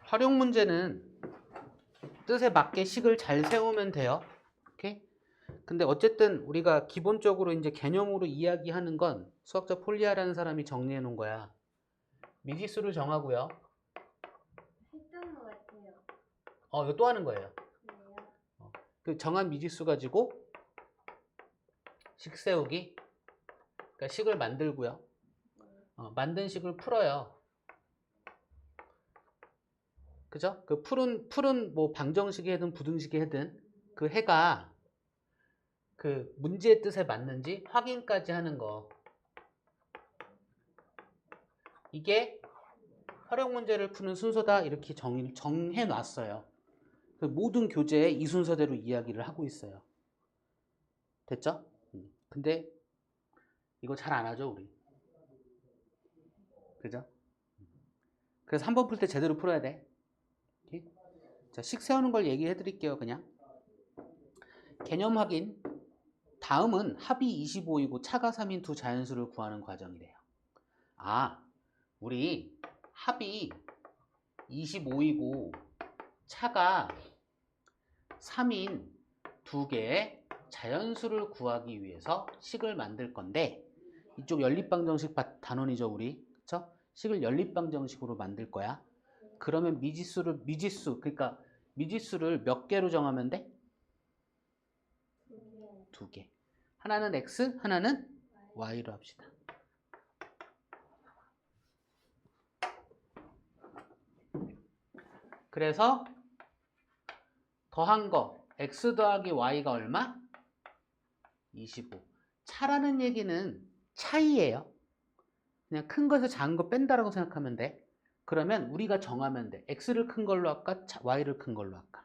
활용 문제는 뜻에 맞게 식을 잘 세우면 돼요. 오케이? 근데 어쨌든 우리가 기본적으로 이제 개념으로 이야기하는 건 수학자 폴리아라는 사람이 정리해 놓은 거야. 미지수를 정하고요. 했던 것 같아요. 이거 또 하는 거예요. 그래요? 그 정한 미지수 가지고 식 세우기. 그러니까 식을 만들고요. 만든 식을 풀어요. 그죠? 그 풀은 뭐 방정식이 해든 부등식이 해든 그 해가 그 문제의 뜻에 맞는지 확인까지 하는 거. 이게 활용 문제를 푸는 순서다. 이렇게 정해 놨어요. 그 모든 교재에 이 순서대로 이야기를 하고 있어요. 됐죠? 근데 이거 잘 안 하죠, 우리. 그죠? 그래서 한 번 풀 때 제대로 풀어야 돼. 자, 식 세우는 걸 얘기해 드릴게요, 그냥. 개념 확인. 다음은 합이 25이고 차가 3인 두 자연수를 구하는 과정이래요. 우리 합이 25이고 차가 3인 두 개의 자연수를 구하기 위해서 식을 만들 건데, 이쪽 연립방정식 단원이죠, 우리. 그쵸? 식을 연립방정식으로 만들 거야. 그러면 그러니까 미지수를 몇 개로 정하면 돼? 두 개. 하나는 x, 하나는 y로 합시다. 그래서 더한 거 x 더하기 y가 얼마? 25. 차라는 얘기는 차이예요. 그냥 큰 거에서 작은 거 뺀다라고 생각하면 돼. 그러면 우리가 정하면 돼. x를 큰 걸로 할까? y를 큰 걸로 할까?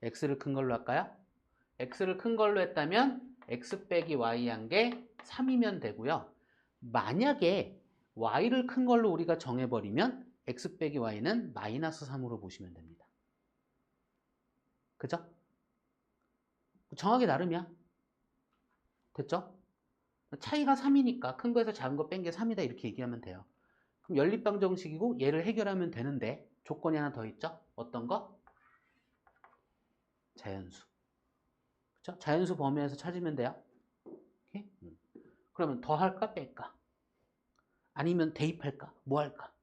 x를 큰 걸로 할까요? x를 큰 걸로 했다면 x 빼기 y 한 게 3이면 되고요. 만약에 y를 큰 걸로 우리가 정해버리면 x 빼기 y는 마이너스 3으로 보시면 됩니다. 그죠? 정하기 나름이야. 됐죠? 차이가 3이니까 큰 거에서 작은 거 뺀 게 3이다 이렇게 얘기하면 돼요. 그럼 연립방정식이고 얘를 해결하면 되는데 조건이 하나 더 있죠? 어떤 거? 자연수. 그쵸? 자연수 범위에서 찾으면 돼요. 오케이? 그러면 더 할까 뺄까? 아니면 대입할까? 뭐 할까?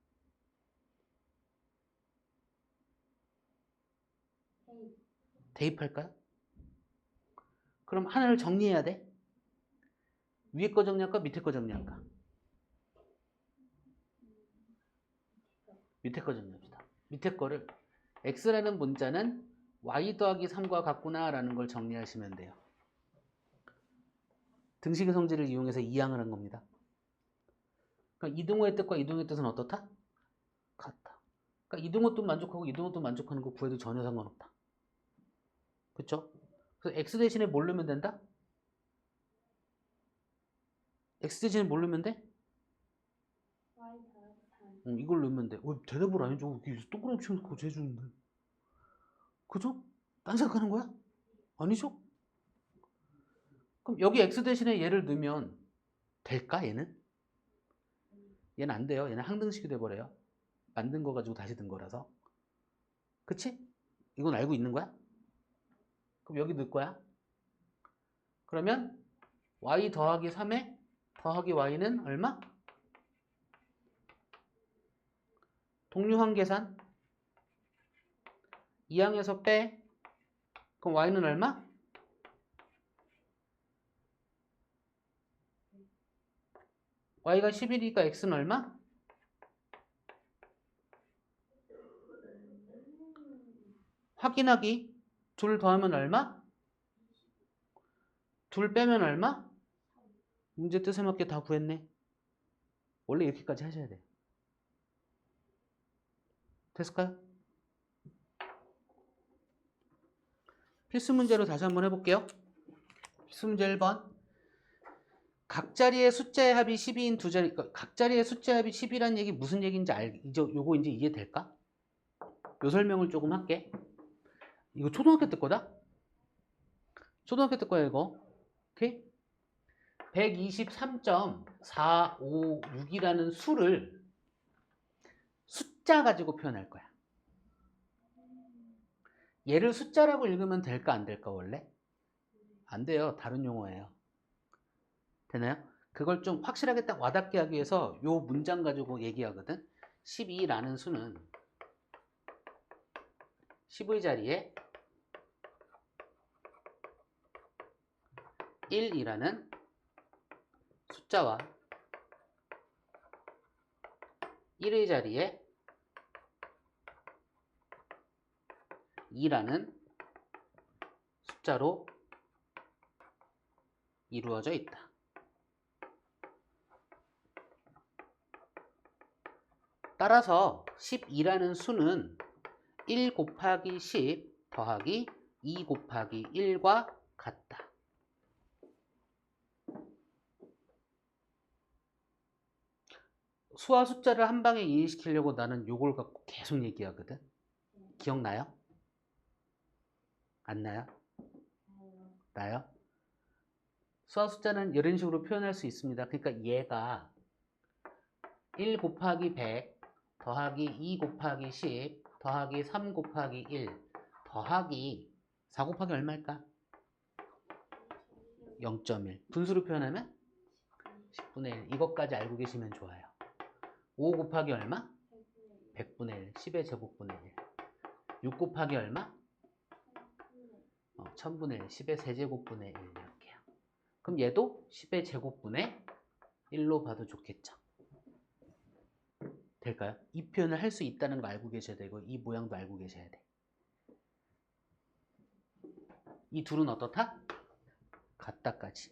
대입할까요? 그럼 하나를 정리해야 돼. 위에 거 정리할까? 밑에 거 정리할까? 밑에 거 정리합시다. 밑에 거를 x라는 문자는 y 더하기 3과 같구나 라는 걸 정리하시면 돼요. 등식의 성질을 이용해서 이항을 한 겁니다. 그러니까 이등호의 뜻과 이등호의 뜻은 어떻다? 같다. 그러니까 이등호도 만족하고 이등호도 만족하는 거 구해도 전혀 상관없다. 그쵸? 그래서 x 대신에 뭘 넣으면 된다? x 대신에 뭘 넣으면 돼? 이걸 넣으면 돼. 대답을 안 해줘. 동그라미 치워놓고 해주는데. 그죠? 딴 생각하는 거야? 아니죠? 그럼 여기 x 대신에 얘를 넣으면 될까, 얘는? 얘는 안 돼요. 얘는 항등식이 돼버려요. 만든 거 가지고 다시 든 거라서. 그치? 이건 알고 있는 거야? 그럼 여기 넣을 거야? 그러면 y 더하기 3에 더하기 y는 얼마? 동류한 계산. 2항에서 빼. 그럼 y는 얼마? y가 11이니까 x는 얼마? 확인하기. 둘 더하면 얼마? 둘 빼면 얼마? 문제 뜻에 맞게 다 구했네. 원래 이렇게까지 하셔야 돼요. 됐을까요? 필수 문제로 다시 한번 해볼게요. 필수 문제 1번. 각 자리의 숫자의 합이 12인 두 자리, 각 자리의 숫자의 합이 10이란 얘기 무슨 얘기인지 요거 이제 이해될까? 요 설명을 조금 할게. 이거 초등학교 때 거다? 초등학교 때 거야, 이거. 오케이? 123.456이라는 수를 숫자 가지고 표현할 거야. 얘를 숫자라고 읽으면 될까 안 될까 원래? 안 돼요. 다른 용어예요. 되나요? 그걸 좀 확실하게 딱 와닿게 하기 위해서 요 문장 가지고 얘기하거든. 12라는 수는 10의 자리에 1이라는 숫자와 1의 자리에 2라는 숫자로 이루어져 있다. 따라서 12라는 수는 1 곱하기 10 더하기 2 곱하기 1과 같다. 수와 숫자를 한 방에 이해시키려고 나는 요걸 갖고 계속 얘기하거든. 기억나요? 안 나요? 나요? 수와 숫자는 이런 식으로 표현할 수 있습니다. 그러니까 얘가 1 곱하기 100 더하기 2 곱하기 10 더하기 3 곱하기 1 더하기 4 곱하기 얼마일까? 0.1. 분수로 표현하면 10분의 1. 이것까지 알고 계시면 좋아요. 5 곱하기 얼마? 100분의 1. 10의 제곱분의 1. 6 곱하기 얼마? 1000분의 1. 10의 세제곱분의 1. 이렇게요. 그럼 얘도 10의 제곱분의 1로 봐도 좋겠죠. 될까요? 이 표현을 할 수 있다는 거 알고 계셔야 되고 이 모양도 알고 계셔야 돼. 이 둘은 어떻다? 같다까지.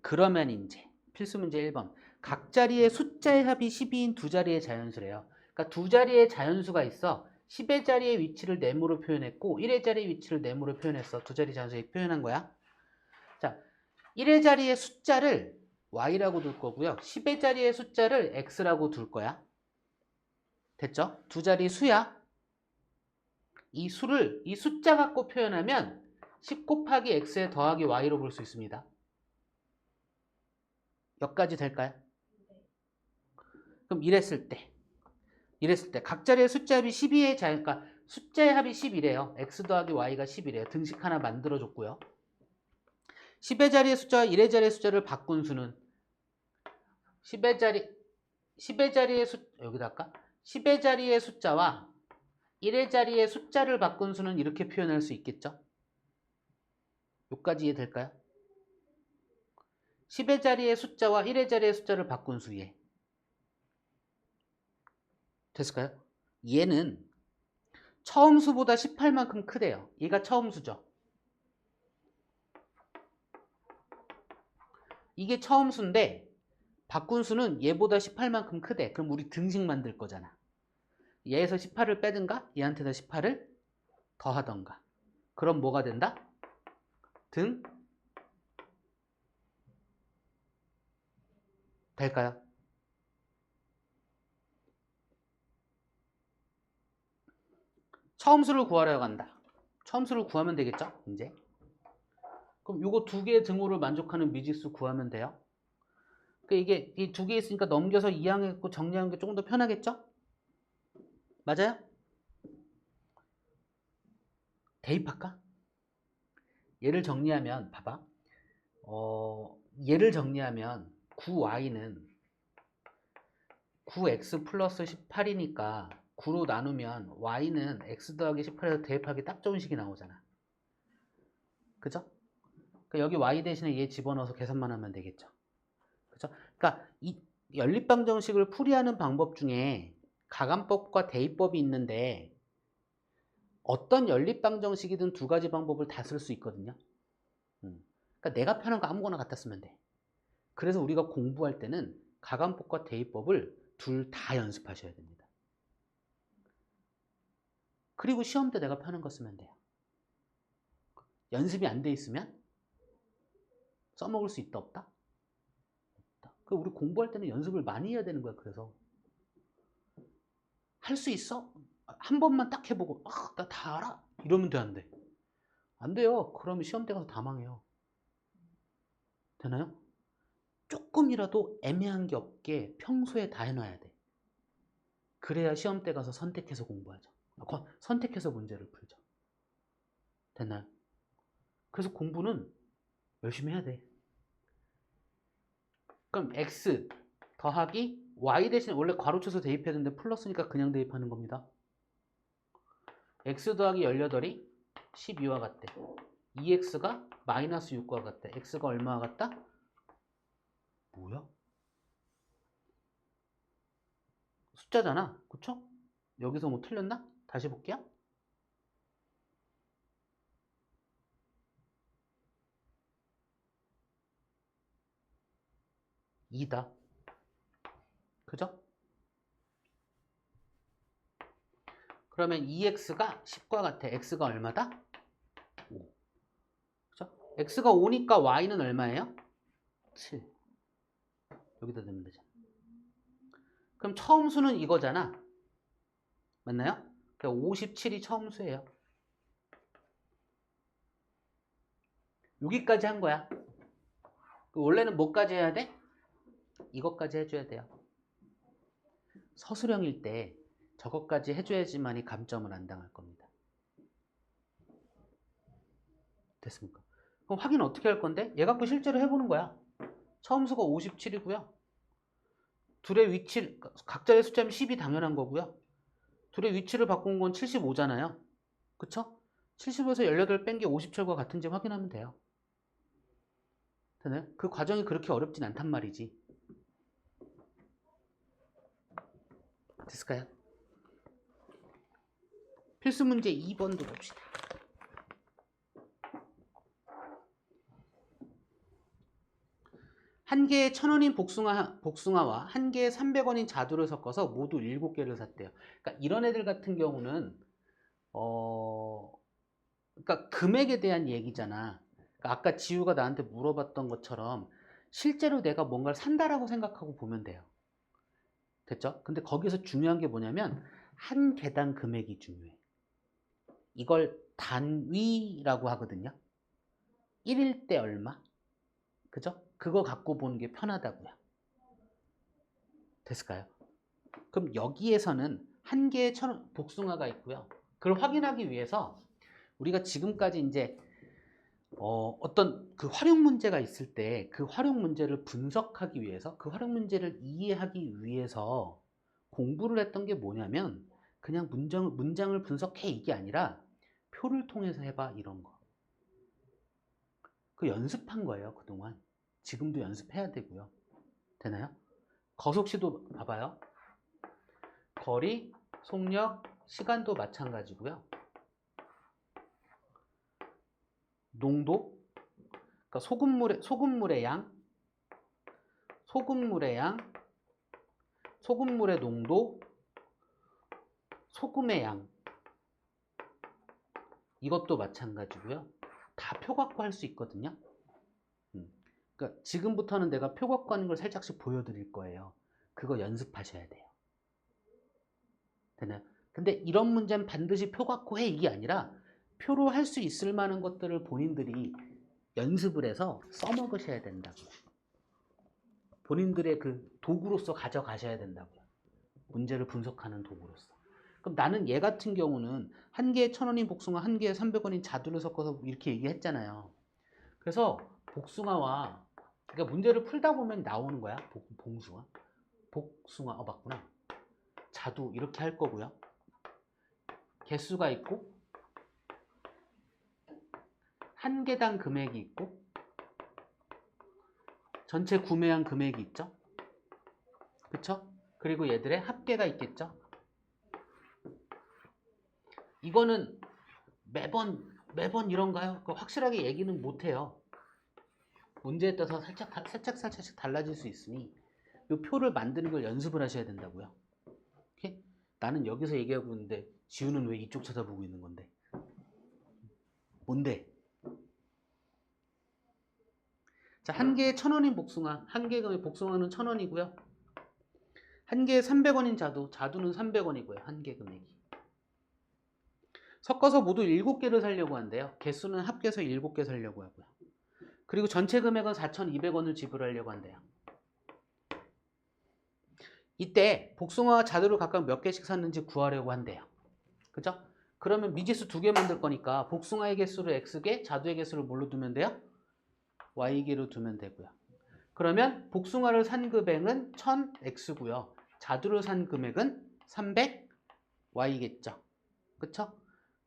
그러면 이제 필수 문제 1번. 각 자리의 숫자의 합이 12인 두 자리의 자연수래요. 그러니까 두 자리의 자연수가 있어. 10의 자리의 위치를 네모로 표현했고 1의 자리의 위치를 네모로 표현했어. 두 자리 자연수 이렇게 표현한 거야. 자, 1의 자리의 숫자를 y라고 둘 거고요. 10의 자리의 숫자를 x라고 둘 거야. 됐죠? 두 자리 수야. 이 수를 이 숫자 갖고 표현하면 10 곱하기 x에 더하기 y로 볼 수 있습니다. 여기까지 될까요? 그럼 이랬을 때 각 자리의 숫자 합이 12의 자연, 그러니까 숫자의 합이 10이래요. x 더하기 y가 10이래요. 등식 하나 만들어줬고요. 10의 자리의 숫자와 1의 자리의 숫자를 바꾼 수는 10의 자리의 여기다 할까? 10의 자리의 숫자와 1의 자리의 숫자를 바꾼 수는 이렇게 표현할 수 있겠죠? 여기까지 이해될까요? 10의 자리의 숫자와 1의 자리의 숫자를 바꾼 수에 됐을까요? 얘는 처음 수보다 18만큼 크대요. 얘가 처음 수죠. 이게 처음 수인데 바꾼 수는 얘보다 18만큼 크대. 그럼 우리 등식 만들 거잖아. 얘에서 18을 빼든가 얘한테다 18을 더하던가. 그럼 뭐가 된다? 될까요? 처음 수를 구하려고 한다. 처음 수를 구하면 되겠죠? 이제. 그럼 요거 두 개의 등호를 만족하는 미지수 구하면 돼요. 그러니까 이게 이 두 개 있으니까 넘겨서 이항했고 정리하는 게 조금 더 편하겠죠? 맞아요? 대입할까? 얘를 정리하면 봐봐. 얘를 정리하면 9y는 9x 플러스 18이니까 9로 나누면 y는 x 더하기 18에서 대입하기 딱 좋은 식이 나오잖아. 그죠? 그러니까 여기 y 대신에 얘 집어넣어서 계산만 하면 되겠죠. 그죠? 그러니까 이 연립방정식을 풀이하는 방법 중에 가감법과 대입법이 있는데 어떤 연립방정식이든 두 가지 방법을 다 쓸 수 있거든요. 그러니까 내가 편한 거 아무거나 갖다 쓰면 돼. 그래서 우리가 공부할 때는 가감법과 대입법을 둘 다 연습하셔야 됩니다. 그리고 시험 때 내가 편한 거 쓰면 돼요. 연습이 안 돼 있으면 써먹을 수 있다 없다? 없다. 그 우리 공부할 때는 연습을 많이 해야 되는 거야. 그래서 할 수 있어? 한 번만 딱 해보고 나 다 알아? 이러면 돼 안 돼? 안 돼요. 그러면 시험 때 가서 다 망해요. 되나요? 조금이라도 애매한 게 없게 평소에 다 해놔야 돼. 그래야 시험 때 가서 선택해서 공부하죠. 선택해서 문제를 풀죠. 됐나요? 그래서 공부는 열심히 해야 돼. 그럼 x 더하기 y 대신에 원래 괄호쳐서 대입해야 되는데 플러스니까 그냥 대입하는 겁니다. x 더하기 18이 12와 같대. 2x가 마이너스 6과 같대. x가 얼마와 같다? 뭐야? 숫자잖아. 그쵸? 여기서 뭐 틀렸나? 다시 볼게요. 이다 그죠? 그러면 2x가 10과 같아. x가 얼마다? 5. 그죠? x가 5니까 y는 얼마예요? 7. 여기다 넣으면 되잖아. 그럼 처음 수는 이거잖아. 맞나요? 57이 처음 수예요. 여기까지 한 거야. 원래는 뭐까지 해야 돼? 이것까지 해줘야 돼요. 서술형일 때 저것까지 해줘야지만이 감점을 안 당할 겁니다. 됐습니까? 그럼 확인 어떻게 할 건데? 얘 갖고 실제로 해보는 거야. 처음 수가 57이고요. 둘의 위치, 각자의 숫자면 10이 당연한 거고요. 둘의 위치를 바꾼 건 75잖아요. 그쵸? 70에서 18 뺀 게 57과 같은지 확인하면 돼요. 되나요? 그 과정이 그렇게 어렵진 않단 말이지. 됐을까요? 필수 문제 2번도 봅시다. 한 개의 1,000원인 복숭아와 한 개의 300원인 자두를 섞어서 모두 7개를 샀대요. 그러니까 이런 애들 같은 경우는 그러니까 금액에 대한 얘기잖아. 그러니까 아까 지우가 나한테 물어봤던 것처럼 실제로 내가 뭔가를 산다라고 생각하고 보면 돼요. 됐죠? 근데 거기서 중요한 게 뭐냐면 한 개당 금액이 중요해. 이걸 단위라고 하거든요. 1일 때 얼마? 그죠? 그거 갖고 보는 게 편하다고요. 됐을까요? 그럼 여기에서는 한 개의 복숭아가 있고요. 그걸 확인하기 위해서 우리가 지금까지 이제 어떤 그 활용 문제가 있을 때 그 활용 문제를 분석하기 위해서 그 활용 문제를 이해하기 위해서 공부를 했던 게 뭐냐면 그냥 문장을 분석해 이게 아니라 표를 통해서 해봐 이런 거. 그 연습한 거예요 그동안. 지금도 연습해야 되고요. 되나요? 거속시도 봐봐요. 거리, 속력, 시간도 마찬가지고요. 농도, 그러니까 소금물의 양, 소금물의 농도, 소금의 양. 이것도 마찬가지고요. 다 표 갖고 할 수 있거든요. 그러니까 지금부터는 내가 표 갖고 하는 걸 살짝씩 보여드릴 거예요. 그거 연습하셔야 돼요. 되나요? 근데 이런 문제는 반드시 표 갖고 해 이게 아니라 표로 할 수 있을 만한 것들을 본인들이 연습을 해서 써먹으셔야 된다고요. 본인들의 그 도구로서 가져가셔야 된다고요. 문제를 분석하는 도구로서. 그럼 나는 얘 같은 경우는 한 개에 1,000원인 복숭아, 한 개에 300원인 자두를 섞어서 이렇게 얘기했잖아요. 그래서 복숭아와 그러니까 문제를 풀다 보면 나오는 거야. 복숭아, 맞구나. 자두 이렇게 할 거고요. 개수가 있고 한 개당 금액이 있고 전체 구매한 금액이 있죠. 그쵸? 그리고 얘들의 합계가 있겠죠. 이거는 매번 이런가요? 확실하게 얘기는 못해요. 문제에 따라서 살짝씩 달라질 수 있으니 이 표를 만드는 걸 연습을 하셔야 된다고요. 오케이? 나는 여기서 얘기하고 있는데 지우는 왜 이쪽 쳐다보고 있는 건데? 뭔데? 자, 한 개에 1,000원인 복숭아, 한 개의 복숭아는 1,000원이고요. 한 개에 300원인 자두는 300원이고요. 한 개 금액이. 섞어서 모두 7개를 사려고 한대요. 개수는 합계해서 7개 사려고 하고요. 그리고 전체 금액은 4,200원을 지불하려고 한대요. 이때 복숭아와 자두를 각각 몇 개씩 샀는지 구하려고 한대요. 그죠? 그러면 미지수 2개 만들 거니까 복숭아의 개수를 x개, 자두의 개수를 뭘로 두면 돼요? y개로 두면 되고요. 그러면 복숭아를 산 금액은 1000x고요. 자두를 산 금액은 300y겠죠. 그쵸?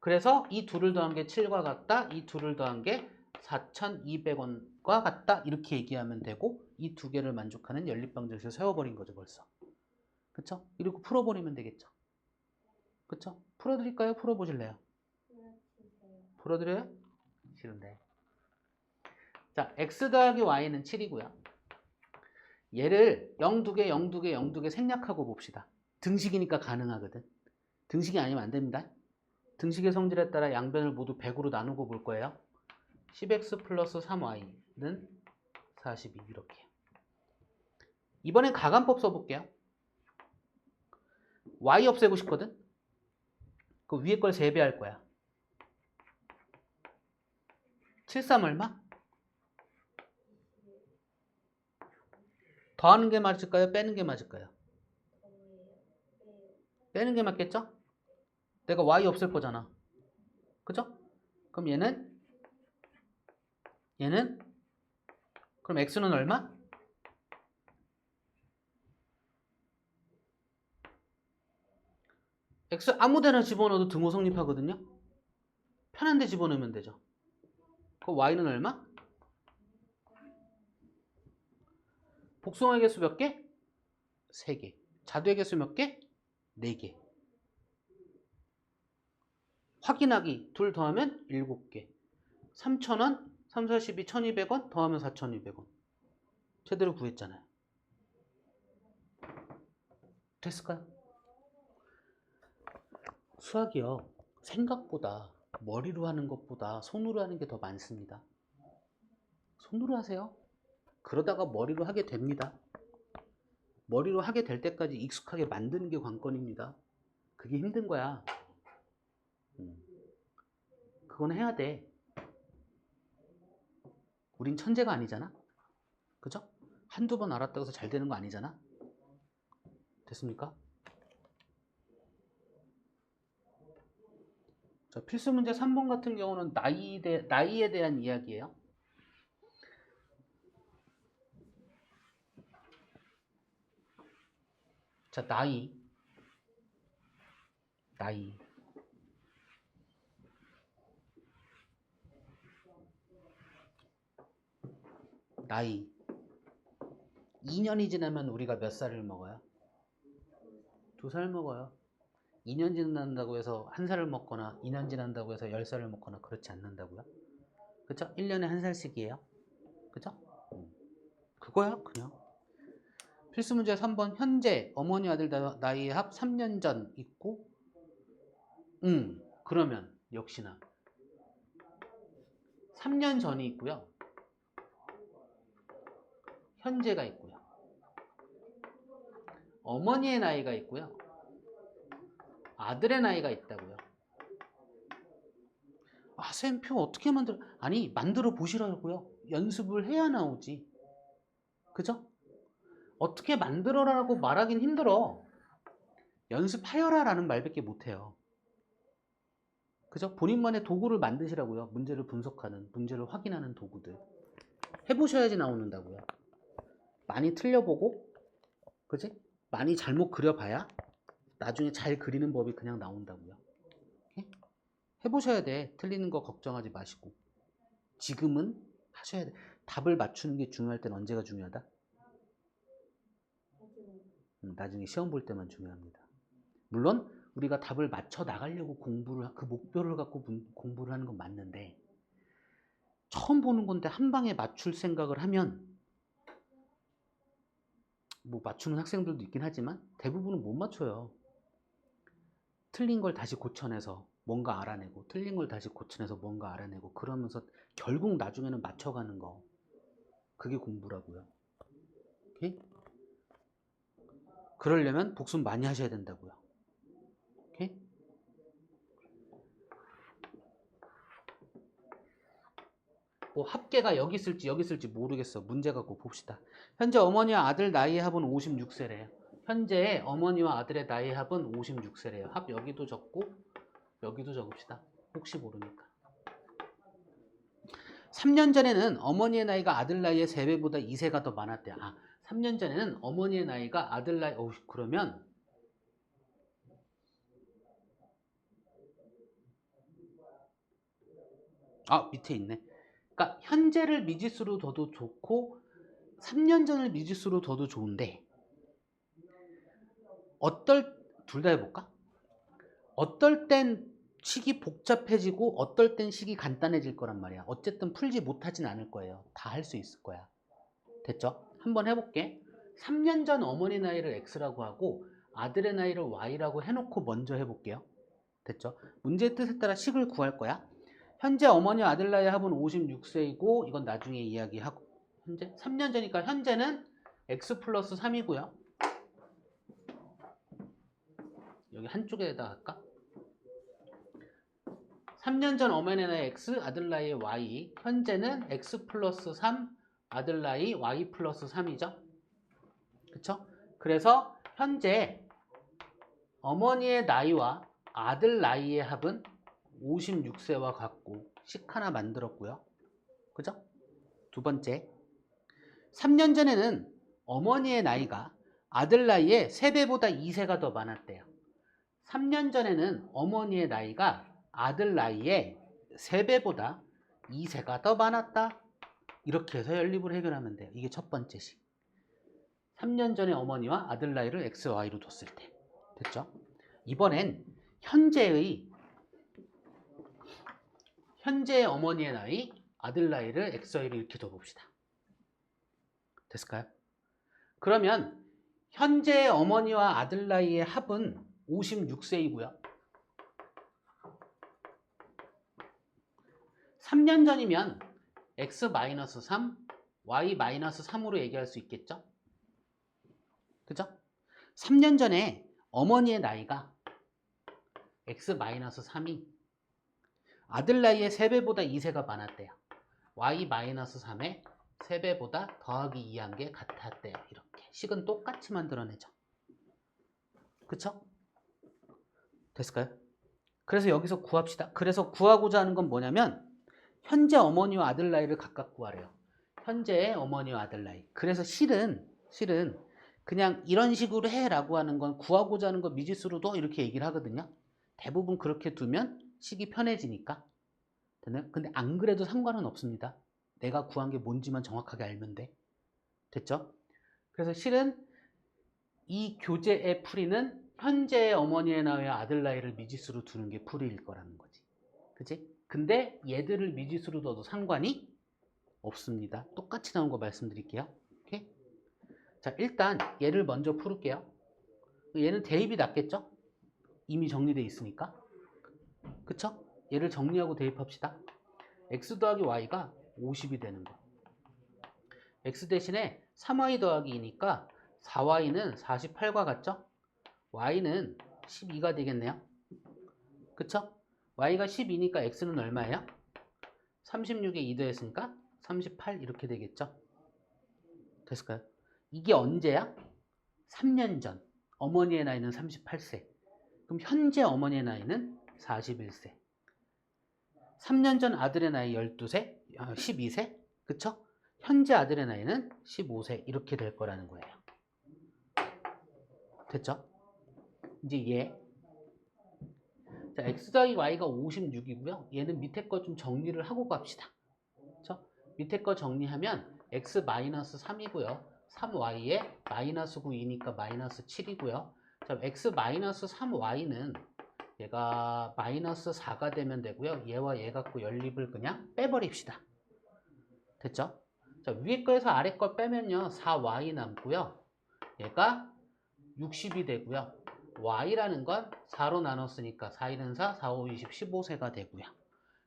그래서 이 둘을 더한 게 7과 같다. 이 둘을 더한 게 4,200원과 같다. 이렇게 얘기하면 되고 이 두 개를 만족하는 연립방정식을 세워버린 거죠 벌써. 그쵸? 이렇게 풀어버리면 되겠죠. 그쵸? 풀어드릴까요? 풀어보실래요? 풀어드려요? 싫은데. 자, x 더하기 y는 7이고요. 얘를 0, 2개, 0, 2개, 0, 2개 생략하고 봅시다. 등식이니까 가능하거든. 등식이 아니면 안 됩니다. 등식의 성질에 따라 양변을 모두 100으로 나누고 볼 거예요. 10x 플러스 3y는 42 이렇게. 이번엔 가간법 써볼게요. y 없애고 싶거든. 그 위에 걸 3배 할 거야. 73 얼마? 더하는 게 맞을까요? 빼는 게 맞을까요? 빼는 게 맞겠죠? 내가 y 없앨 거잖아. 그죠? 그럼 얘는 그럼 x는 얼마? x 아무 데나 집어넣어도 등호 성립하거든요. 편한 데 집어넣으면 되죠. 그럼 y는 얼마? 복숭아의 개수 몇 개? 3개. 자두의 개수 몇 개? 4개. 확인하기 둘 더하면 7개. 3,000원, 3, 4, 12, 1,200원 더하면 4,200원. 제대로 구했잖아요. 됐을까요? 수학이요. 생각보다 머리로 하는 것보다 손으로 하는 게 더 많습니다. 손으로 하세요. 그러다가 머리로 하게 됩니다. 머리로 하게 될 때까지 익숙하게 만드는 게 관건입니다. 그게 힘든 거야. 그건 해야 돼. 우린 천재가 아니잖아. 그죠? 한두 번 알았다고 해서 잘 되는 거 아니잖아. 됐습니까? 자, 필수 문제 3번 같은 경우는 나이에 대한 이야기예요. 자, 나이. 나이. 2년이 지나면 우리가 몇 살을 먹어요? 2살 먹어요. 2년 지난다고 해서 1살을 먹거나 2년 지난다고 해서 10살을 먹거나 그렇지 않는다고요. 그쵸? 1년에 1살씩이에요. 그쵸? 그거야 그냥. 필수 문제 3번. 현재 어머니 아들 나이의 합 3년 전 있고 그러면 역시나 3년 전이 있고요. 현재가 있고요. 어머니의 나이가 있고요. 아들의 나이가 있다고요. 아, 쌤표 어떻게 만들어? 아니, 만들어 보시라고요. 연습을 해야 나오지. 그죠? 어떻게 만들어라고 말하긴 힘들어. 연습하여라 라는 말밖에 못해요. 그죠? 본인만의 도구를 만드시라고요. 문제를 분석하는, 문제를 확인하는 도구들. 해보셔야지 나오는다고요. 많이 틀려보고, 그지? 많이 잘못 그려봐야 나중에 잘 그리는 법이 그냥 나온다고요. 오케이? 해보셔야 돼. 틀리는 거 걱정하지 마시고. 지금은 하셔야 돼. 답을 맞추는 게 중요할 땐 언제가 중요하다? 나중에 시험 볼 때만 중요합니다. 물론 우리가 답을 맞춰 나가려고 그 목표를 갖고 공부를 하는 건 맞는데 처음 보는 건데 한 방에 맞출 생각을 하면 뭐 맞추는 학생들도 있긴 하지만 대부분은 못 맞춰요. 틀린 걸 다시 고쳐내서 뭔가 알아내고 틀린 걸 다시 고쳐내서 뭔가 알아내고 그러면서 결국 나중에는 맞춰가는 거. 그게 공부라고요. 오케이? 그러려면 복습 많이 하셔야 된다고요. 오케이? 뭐 합계가 여기 있을지 모르겠어. 문제 갖고 봅시다. 현재 어머니와 아들 나이의 합은 56세래요. 현재 어머니와 아들의 나이의 합은 56세래요. 합 여기도 적고 여기도 적읍시다. 혹시 모르니까. 3년 전에는 어머니의 나이가 아들 나이의 3배보다 2세가 더 많았대요. 3년 전에는 어머니의 나이가 아들 나이, 그러면 밑에 있네. 그러니까 현재를 미지수로 둬도 좋고 3년 전을 미지수로 둬도 좋은데 둘 다 해볼까? 어떨 땐 식이 복잡해지고 어떨 땐 식이 간단해질 거란 말이야. 어쨌든 풀지 못하진 않을 거예요. 다 할 수 있을 거야. 됐죠? 한번 해볼게. 3년 전 어머니 나이를 X라고 하고 아들의 나이를 Y라고 해놓고 먼저 해볼게요. 됐죠? 문제의 뜻에 따라 식을 구할 거야. 현재 어머니와 아들 나이 합은 56세이고 이건 나중에 이야기하고 현재 3년 전이니까 현재는 X 플러스 3이고요. 여기 한쪽에다 할까? 3년 전 어머니 나이 X, 아들 나이 Y. 현재는 X 플러스 3, 아들 나이 Y 플러스 3이죠. 그쵸? 그래서 현재 어머니의 나이와 아들 나이의 합은 56세와 같고 식 하나 만들었고요. 그죠? 두 번째, 3년 전에는 어머니의 나이가 아들 나이의 3배보다 2세가 더 많았대요. 3년 전에는 어머니의 나이가 아들 나이의 3배보다 2세가 더 많았다. 이렇게 해서 연립을 해결하면 돼요. 이게 첫 번째 식. 3년 전에 어머니와 아들 나이를 X, Y로 뒀을 때. 됐죠? 이번엔 현재의 어머니의 나이, 아들 나이를 X, Y로 이렇게 둬봅시다. 됐을까요? 그러면 현재 어머니와 아들 나이의 합은 56세이고요. 3년 전이면 X-3, Y-3으로 얘기할 수 있겠죠? 그죠? 3년 전에 어머니의 나이가 X-3이 아들 나이의 3배보다 2세가 많았대요. Y-3의 3배보다 더하기 2한 게 같았대요. 이렇게 식은 똑같이 만들어내죠. 그쵸? 됐을까요? 그래서 여기서 구합시다. 그래서 구하고자 하는 건 뭐냐면 현재 어머니와 아들 나이를 각각 구하래요. 현재의 어머니와 아들 나이. 그래서 실은 그냥 이런 식으로 해라고 하는 건 구하고자 하는 건 미지수로 둬 이렇게 얘기를 하거든요. 대부분 그렇게 두면 식이 편해지니까. 됐나요? 근데 안 그래도 상관은 없습니다. 내가 구한 게 뭔지만 정확하게 알면 돼. 됐죠? 그래서 실은 이 교재의 풀이는 현재의 어머니의 나이와 아들 나이를 미지수로 두는 게 풀이일 거라는 거지. 그치? 근데 얘들을 미지수로 둬도 상관이 없습니다. 똑같이 나온 거 말씀드릴게요. 오케이? 자, 일단 얘를 먼저 풀을게요. 얘는 대입이 낫겠죠? 이미 정리되어 있으니까. 그쵸? 얘를 정리하고 대입합시다. x 더하기 y가 50이 되는 거. x 대신에 3y 더하기 2니까 4y는 48과 같죠? y는 12가 되겠네요. 그쵸? y가 12니까 x는 얼마예요? 36에 2 더했으니까 38 이렇게 되겠죠? 됐을까요? 이게 언제야? 3년 전. 어머니의 나이는 38세. 그럼 현재 어머니의 나이는 41세. 3년 전 아들의 나이 12세, 12세. 그쵸? 현재 아들의 나이는 15세. 이렇게 될 거라는 거예요. 됐죠? 이제 얘. 자, x 더하기 y가 56이고요. 얘는 밑에 거 좀 정리를 하고 갑시다. 그쵸? 밑에 거 정리하면 x 3이고요. 3y에 마이너스 9이니까 마이너스 7이고요. 자, x 3y는 얘가 마이너스 4가 되면 되고요. 얘와 얘 갖고 연립을 그냥 빼버립시다. 됐죠? 자, 위에 거에서 아래 거 빼면요. 4y 남고요. 얘가 60이 되고요. y라는 건 4로 나눴으니까 4, 1은 4, 4, 5, 20, 15세가 되고요.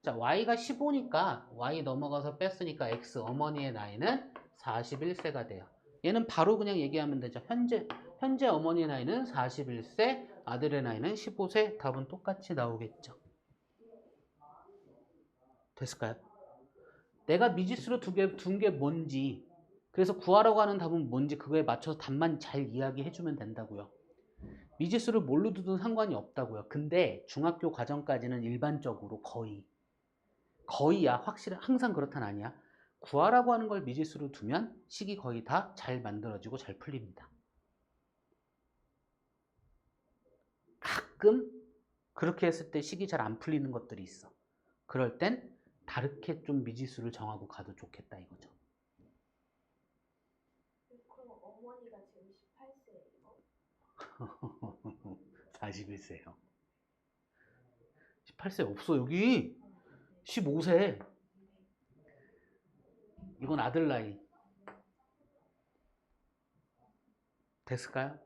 자, y가 15니까 y 넘어가서 뺐으니까 x 어머니의 나이는 41세가 돼요. 얘는 바로 그냥 얘기하면 되죠. 현재 어머니의 나이는 41세, 아들의 나이는 15세. 답은 똑같이 나오겠죠. 됐을까요? 내가 미지수로 둔 게 뭔지, 그래서 구하라고 하는 답은 뭔지 그거에 맞춰서 답만 잘 이야기해주면 된다고요. 미지수를 뭘로 두든 상관이 없다고요. 근데 중학교 과정까지는 일반적으로 거의야. 확실히 항상 그렇단 아니야. 구하라고 하는 걸 미지수로 두면 식이 거의 다 잘 만들어지고 잘 풀립니다. 가끔 그렇게 했을 때 식이 잘 안 풀리는 것들이 있어. 그럴 땐 다르게 좀 미지수를 정하고 가도 좋겠다 이거죠. 그럼 어머니가 지금 18세예요? 41세요. 18세 없어 여기. 15세. 이건 아들 나이. 됐을까요?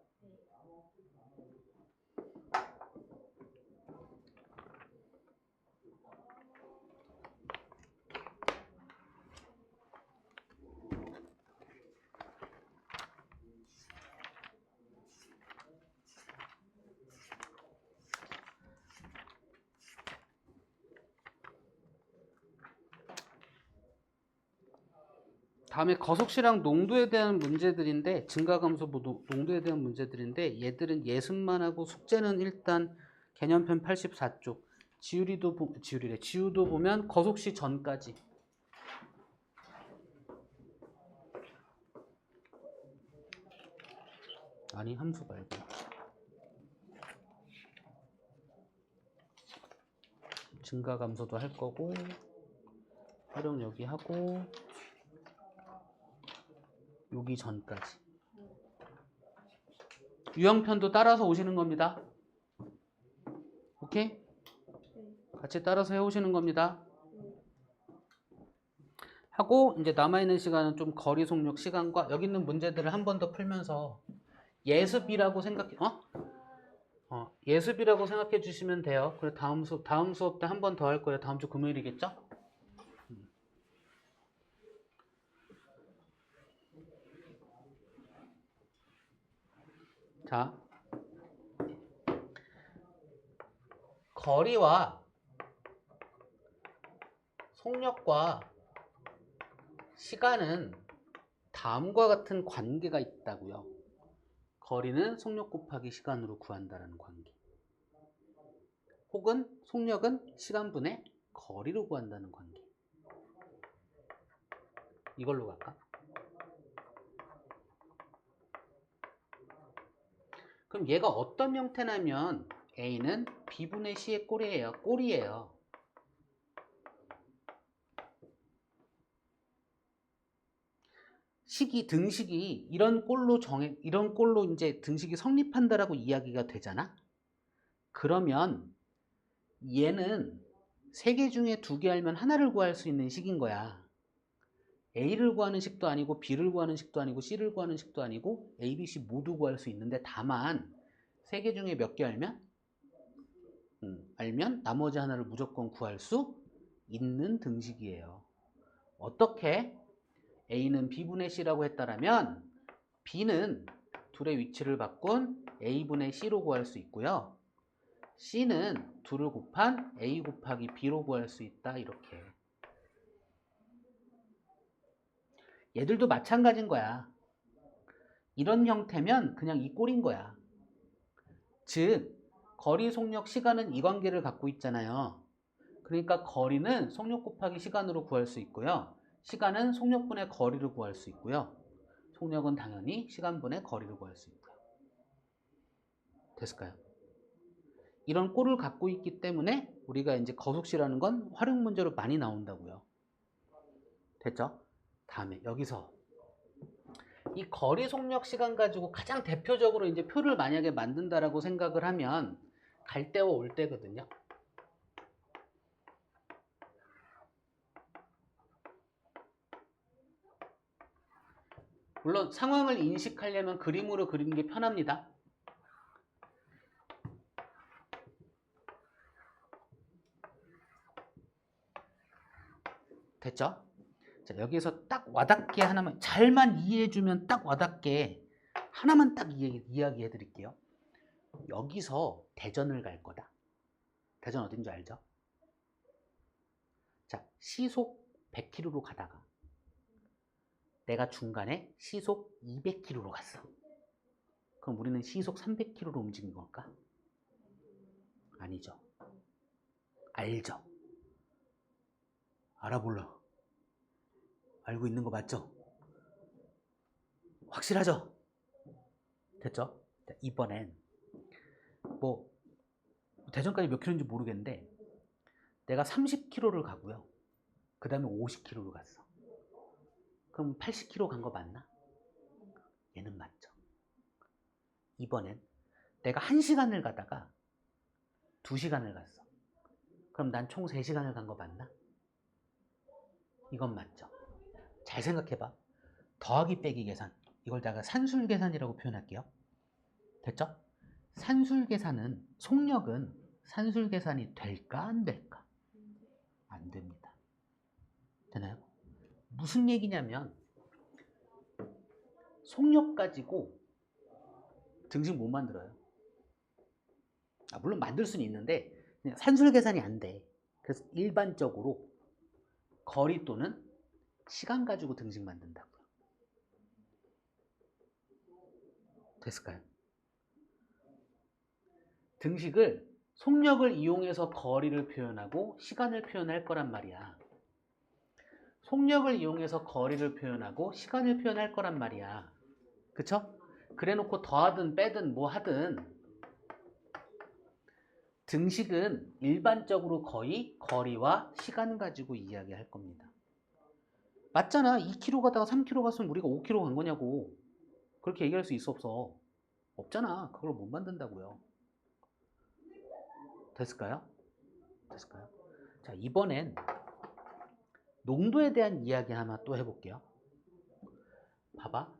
다음에 거속시랑 농도에 대한 문제들인데 증가감소 농도에 대한 문제들인데 얘들은 예습만 하고 숙제는 일단 개념편 84쪽 지우도 보면 거속시 전까지 아니 함수 말고 증가감소도 할 거고 활용 여기 하고 여기 전까지 유형편도 따라서 오시는 겁니다. 오케이? 같이 따라서 해오시는 겁니다. 하고 이제 남아있는 시간은 좀 거리 속력 시간과 여기 있는 문제들을 한 번 더 풀면서 예습이라고 예습이라고 생각해 주시면 돼요. 그래 다음 수업 때 한 번 더 할 거예요. 다음 주 금요일이겠죠? 자, 거리와 속력과 시간은 다음과 같은 관계가 있다고요. 거리는 속력 곱하기 시간으로 구한다는 관계. 혹은 속력은 시간분의 거리로 구한다는 관계. 이걸로 갈까? 그럼 얘가 어떤 형태냐면 A는 B분의 C의 꼴이에요. 등식이 이런 꼴로 이제 등식이 성립한다라고 이야기가 되잖아. 그러면 얘는 3개 중에 2개 알면 하나를 구할 수 있는 식인 거야. A를 구하는 식도 아니고 B를 구하는 식도 아니고 C를 구하는 식도 아니고 A, B, C 모두 구할 수 있는데 다만 3개 중에 몇 개 알면 나머지 하나를 무조건 구할 수 있는 등식이에요. 어떻게? A는 B분의 C라고 했다라면 B는 둘의 위치를 바꾼 A분의 C로 구할 수 있고요. C는 둘을 곱한 A 곱하기 B로 구할 수 있다. 이렇게. 얘들도 마찬가지인 거야. 이런 형태면 그냥 이 꼴인 거야. 즉 거리, 속력, 시간은 이 관계를 갖고 있잖아요. 그러니까 거리는 속력 곱하기 시간으로 구할 수 있고요. 시간은 속력분의 거리를 구할 수 있고요. 속력은 당연히 시간분의 거리를 구할 수 있고요. 됐을까요? 이런 꼴을 갖고 있기 때문에 우리가 이제 거속시라는 건 활용 문제로 많이 나온다고요. 됐죠? 다음에 여기서 이 거리, 속력, 시간 가지고 가장 대표적으로 이제 표를 만약에 만든다라고 생각을 하면 갈 때와 올 때거든요. 물론 상황을 인식하려면 그림으로 그리는 게 편합니다. 됐죠? 자, 여기서 딱 와닿게 하나만 잘만 이해해주면 딱 와닿게 하나만 딱 이야기해 드릴게요. 여기서 대전을 갈 거다. 대전 어딘지 알죠? 자, 시속 100km로 가다가 내가 중간에 시속 200km로 갔어. 그럼 우리는 시속 300km로 움직인 걸까? 아니죠. 알죠. 알아볼라. 알고 있는 거 맞죠? 확실하죠? 됐죠? 자, 이번엔 뭐 대전까지 몇 킬로인지 모르겠는데 내가 30km를 가고요. 그 다음에 50km를 갔어. 그럼 80km 간 거 맞나? 얘는 맞죠. 이번엔 내가 1시간을 가다가 2시간을 갔어. 그럼 난 총 3시간을 간 거 맞나? 이건 맞죠. 잘 생각해봐. 더하기 빼기 계산. 이걸 내가 산술 계산이라고 표현할게요. 됐죠? 산술 계산은 속력은 산술 계산이 될까 안 될까? 안 됩니다. 되나요? 무슨 얘기냐면 속력 가지고 등식 못 만들어요. 물론 만들 수는 있는데 그냥 산술 계산이 안 돼. 그래서 일반적으로 거리 또는 시간 가지고 등식 만든다고요. 됐을까요? 등식을 속력을 이용해서 거리를 표현하고 시간을 표현할 거란 말이야. 속력을 이용해서 거리를 표현하고 시간을 표현할 거란 말이야. 그쵸? 그래 놓고 더하든 빼든 뭐 하든 등식은 일반적으로 거의 거리와 시간 가지고 이야기할 겁니다. 맞잖아. 2km 가다가 3km 갔으면 우리가 5km 간 거냐고. 그렇게 얘기할 수 있어 없어? 없잖아. 그걸 못 만든다고요. 됐을까요? 됐을까요? 자, 이번엔 농도에 대한 이야기 하나 또 해볼게요. 봐봐.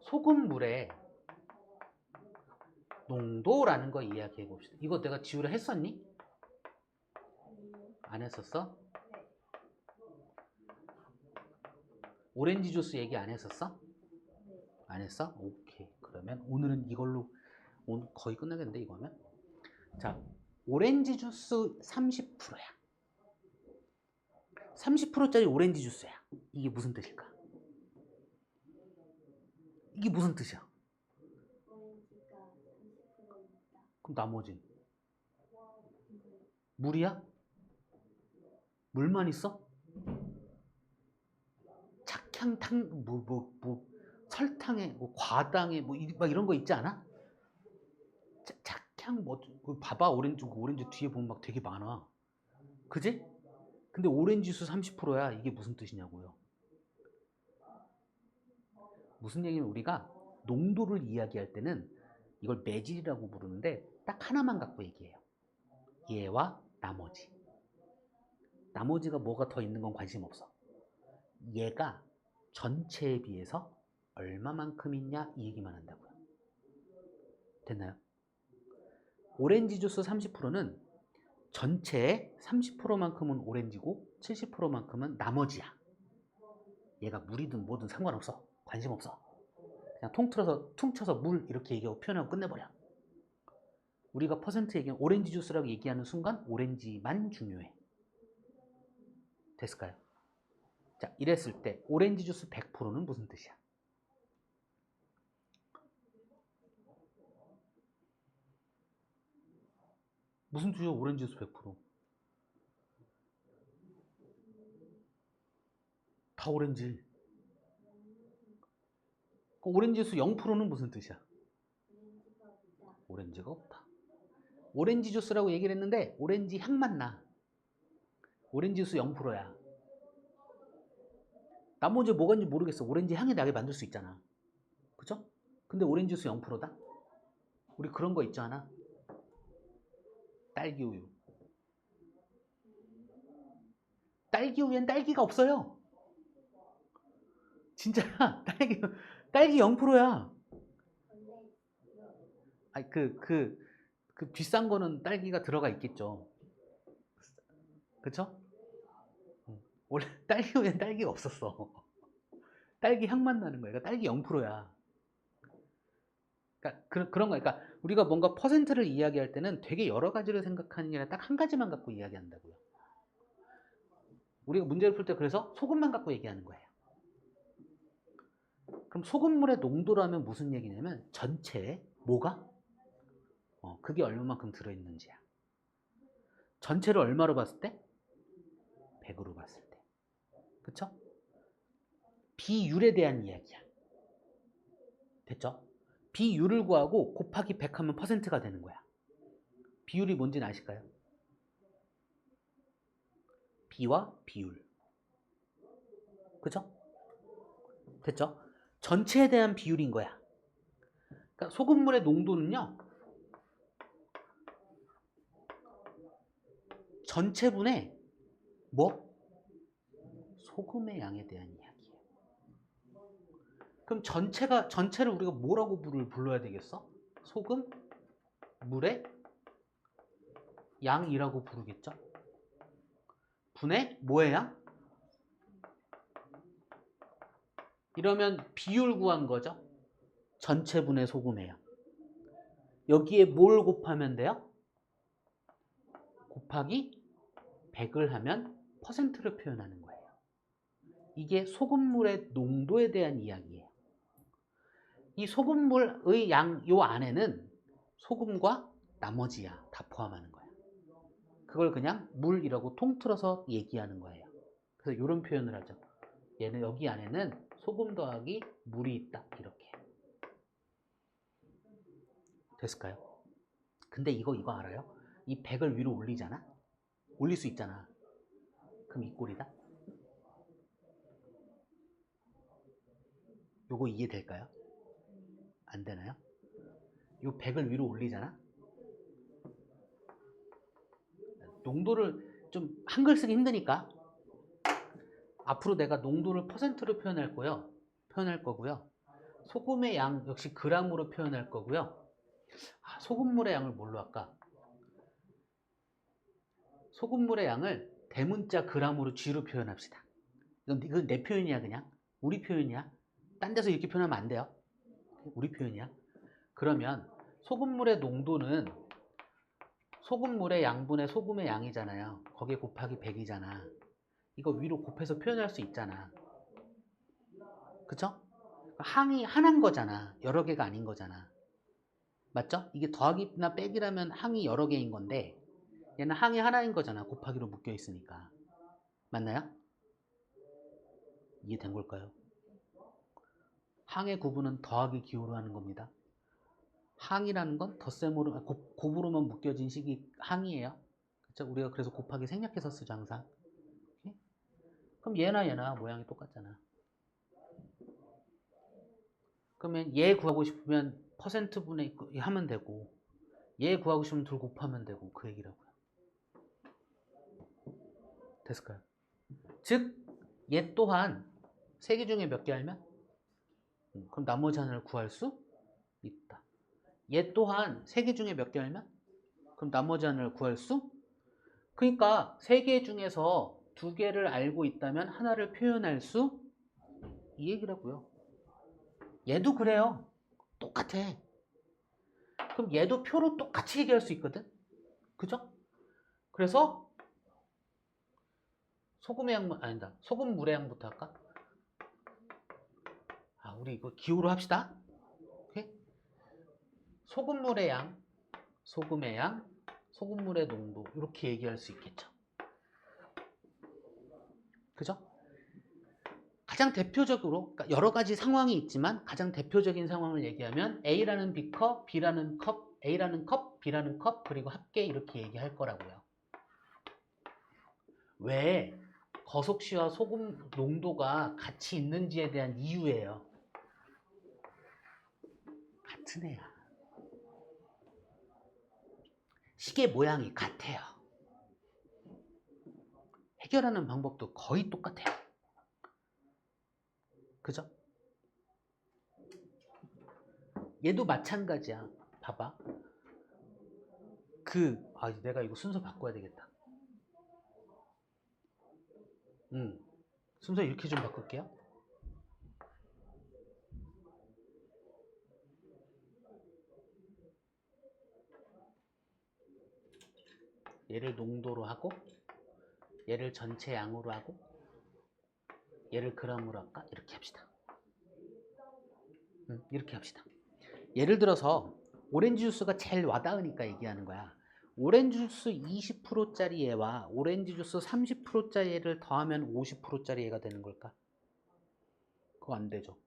소금물의 농도라는 거 이야기해 봅시다. 이거 내가 지우려 했었니? 안 했었어? 오렌지 주스 얘기 안 했었어? 안 했어? 오케이. 그러면 오늘은 이걸로 오늘 거의 끝나겠는데 이거면? 자, 오렌지 주스 30%야. 30%짜리 오렌지 주스야. 이게 무슨 뜻일까? 이게 무슨 뜻이야? 오렌지가 30%입니다. 그럼 나머지는? 물이야? 물만 있어? 착향탕 설탕에 과당에 막 이런 거 있지 않아? 착향 봐봐. 오렌지 뒤에 보면 막 되게 많아. 그지? 근데 오렌지 수 30%야. 이게 무슨 뜻이냐고요. 무슨 얘기냐면 우리가 농도를 이야기할 때는 이걸 매질이라고 부르는데 딱 하나만 갖고 얘기해요. 얘와 나머지. 나머지가 뭐가 더 있는 건 관심 없어. 얘가 전체에 비해서 얼마만큼 있냐 이 얘기만 한다고요. 됐나요? 오렌지 주스 30%는 전체의 30%만큼은 오렌지고 70%만큼은 나머지야. 얘가 물이든 뭐든 상관없어. 관심 없어. 그냥 퉁쳐서 물 이렇게 얘기하고 표현하고 끝내버려. 우리가 퍼센트 얘기하면 오렌지 주스라고 얘기하는 순간 오렌지만 중요해. 됐을까요? 자, 이랬을 때 오렌지 주스 100%는 무슨 뜻이야? 무슨 뜻이야 오렌지 주스 100%? 다 오렌지. 오렌지 주스 0%는 무슨 뜻이야? 오렌지가 없다. 오렌지 주스라고 얘기를 했는데 오렌지 향만 나. 오렌지 주스 0%야. 나머지 뭐가 있는지 모르겠어. 오렌지 향이 나게 만들 수 있잖아. 그쵸? 근데 오렌지 주스 0%다? 우리 그런 거 있지 않아? 딸기 우유. 딸기 우유엔 딸기가 없어요. 진짜 딸기 0%야. 아니 그 비싼 거는 딸기가 들어가 있겠죠. 그쵸? 원래 딸기 우유엔 딸기가 없었어. 딸기 향만 나는 거야. 그러니까 딸기 0%야. 그러니까 그런 거야. 그러니까 우리가 뭔가 퍼센트를 이야기할 때는 되게 여러 가지를 생각하는 게 아니라 딱 한 가지만 갖고 이야기한다고요. 우리가 문제를 풀 때 그래서 소금만 갖고 얘기하는 거예요. 그럼 소금물의 농도라면 무슨 얘기냐면 전체에 뭐가? 그게 얼마만큼 들어있는지야. 전체를 얼마로 봤을 때? 100으로 봤을 때. 그쵸? 비율에 대한 이야기야. 됐죠? 비율을 구하고 곱하기 100 하면 퍼센트가 되는 거야. 비율이 뭔지는 아실까요? 비와 비율. 그쵸? 됐죠? 전체에 대한 비율인 거야. 그러니까 소금물의 농도는요, 전체분의 뭐? 소금의 양에 대한 이야기예요. 그럼 전체를 우리가 뭐라고 불러야 되겠어? 소금, 물의 양이라고 부르겠죠? 분의 뭐의 양? 이러면 비율 구한 거죠? 전체 분의 소금의 양. 여기에 뭘 곱하면 돼요? 곱하기 100을 하면 퍼센트를 표현하는 거예요. 이게 소금물의 농도에 대한 이야기예요. 이 소금물의 양 요 안에는 소금과 나머지야 다 포함하는 거야. 그걸 그냥 물이라고 통틀어서 얘기하는 거예요. 그래서 이런 표현을 하죠. 얘는 여기 안에는 소금 더하기 물이 있다. 이렇게. 됐을까요? 근데 이거 알아요? 이 100을 위로 올리잖아? 올릴 수 있잖아. 그럼 이 꼴이다. 요거 이해될까요? 안 되나요? 요 100을 위로 올리잖아? 농도를 좀 한글 쓰기 힘드니까 앞으로 내가 농도를 퍼센트로 표현할 거고요. 소금의 양 역시 그람으로 표현할 거고요. 소금물의 양을 뭘로 할까? 소금물의 양을 대문자 그람으로 G로 표현합시다. 이건 내 표현이야 그냥. 우리 표현이야. 딴 데서 이렇게 표현하면 안 돼요. 우리 표현이야. 그러면 소금물의 농도는 소금물의 양분의 소금의 양이잖아요. 거기에 곱하기 100이잖아. 이거 위로 곱해서 표현할 수 있잖아. 그쵸? 항이 하나인 거잖아. 여러 개가 아닌 거잖아. 맞죠? 이게 더하기나 빼기라면 항이 여러 개인 건데 얘는 항이 하나인 거잖아. 곱하기로 묶여 있으니까. 맞나요? 이해된 걸까요? 항의 구분은 더하기 기호로 하는 겁니다. 항이라는 건 덧셈으로 곱으로만 묶여진 식이 항이에요. 그렇죠? 우리가 그래서 곱하기 생략해서 쓰죠 항상. 오케이? 그럼 얘나 모양이 똑같잖아. 그러면 얘 구하고 싶으면 퍼센트 분의 하면 되고 얘 구하고 싶으면 둘 곱하면 되고 그 얘기라고요. 됐을까요? 즉 얘 또한 세 개 중에 몇 개 알면? 그럼 나머지 하나를 구할 수 있다. 얘 또한 세 개 중에 몇 개 알면? 그럼 나머지 하나를 구할 수? 그러니까 세 개 중에서 두 개를 알고 있다면 하나를 표현할 수? 이 얘기라고요. 얘도 그래요. 똑같아. 그럼 얘도 표로 똑같이 얘기할 수 있거든? 그죠? 그래서 소금의 양, 아니다. 소금물의 양부터 할까? 우리 이거 기호로 합시다. 오케이? 소금물의 양, 소금의 양, 소금물의 농도 이렇게 얘기할 수 있겠죠. 그죠? 가장 대표적으로 그러니까 여러 가지 상황이 있지만 가장 대표적인 상황을 얘기하면 A라는 B컵, B라는 컵, A라는 컵, B라는 컵 그리고 합계 이렇게 얘기할 거라고요. 왜 거속시와 소금 농도가 같이 있는지에 대한 이유예요. 같은 애야. 시계 모양이 같아요. 해결하는 방법도 거의 똑같아요. 그죠? 얘도 마찬가지야. 봐봐. 내가 이거 순서 바꿔야 되겠다. 순서 이렇게 좀 바꿀게요. 얘를 농도로 하고 얘를 전체 양으로 하고 얘를 그램으로 할까? 이렇게 합시다. 이렇게 합시다. 예를 들어서 오렌지 주스가 제일 와닿으니까 얘기하는 거야. 오렌지 주스 20%짜리 애와 오렌지 주스 30%짜리 애를 더하면 50%짜리 애가 되는 걸까? 그거 안 되죠.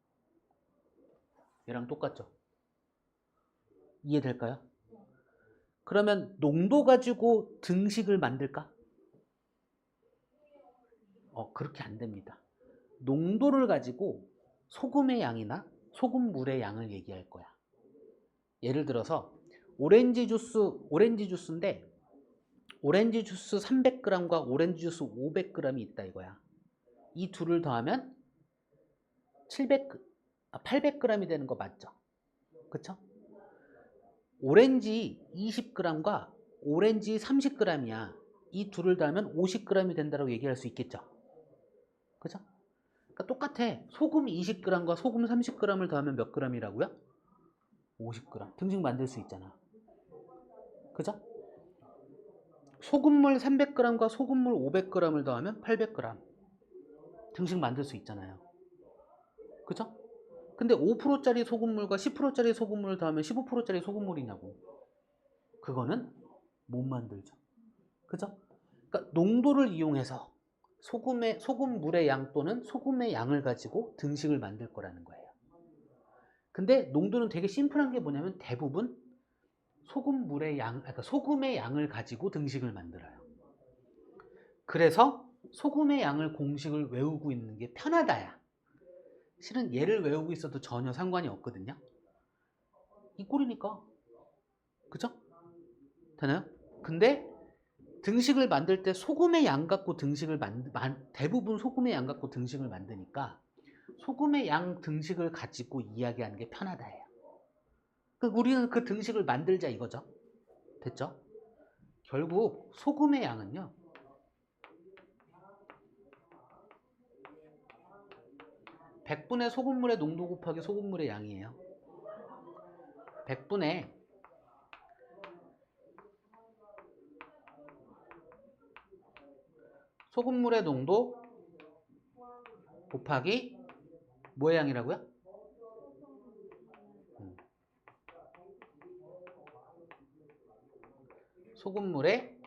얘랑 똑같죠? 이해될까요? 그러면 농도 가지고 등식을 만들까? 그렇게 안 됩니다. 농도를 가지고 소금의 양이나 소금물의 양을 얘기할 거야. 예를 들어서 오렌지 주스인데 오렌지 주스 300g과 오렌지 주스 500g이 있다 이거야. 이 둘을 더하면 800g이 되는 거 맞죠? 그쵸? 오렌지 20g과 오렌지 30g이야. 이 둘을 더하면 50g이 된다고 얘기할 수 있겠죠? 그죠? 그러니까 똑같아. 소금 20g과 소금 30g을 더하면 몇 g이라고요? 50g. 등식 만들 수 있잖아. 그죠? 소금물 300g과 소금물 500g을 더하면 800g. 등식 만들 수 있잖아요. 그죠? 근데 5%짜리 소금물과 10%짜리 소금물을 더하면 15%짜리 소금물이냐고. 그거는 못 만들죠. 그죠? 그러니까 농도를 이용해서 소금물의 양 또는 소금의 양을 가지고 등식을 만들 거라는 거예요. 근데 농도는 되게 심플한 게 뭐냐면 대부분 그러니까 소금의 양을 가지고 등식을 만들어요. 그래서 소금의 양을 공식을 외우고 있는 게 편하다야. 실은 얘를 외우고 있어도 전혀 상관이 없거든요. 이 꼴이니까. 그죠? 되나요? 근데 등식을 만들 때 소금의 양 갖고 대부분 소금의 양 갖고 등식을 만드니까 소금의 양 등식을 가지고 이야기하는 게 편하다예요. 우리는 그 등식을 만들자 이거죠. 됐죠? 결국 소금의 양은요. 100분의 소금물의 농도 곱하기 소금물의 양이에요. 100분의 소금물의 농도 곱하기 뭐의 양이라고요? 소금물의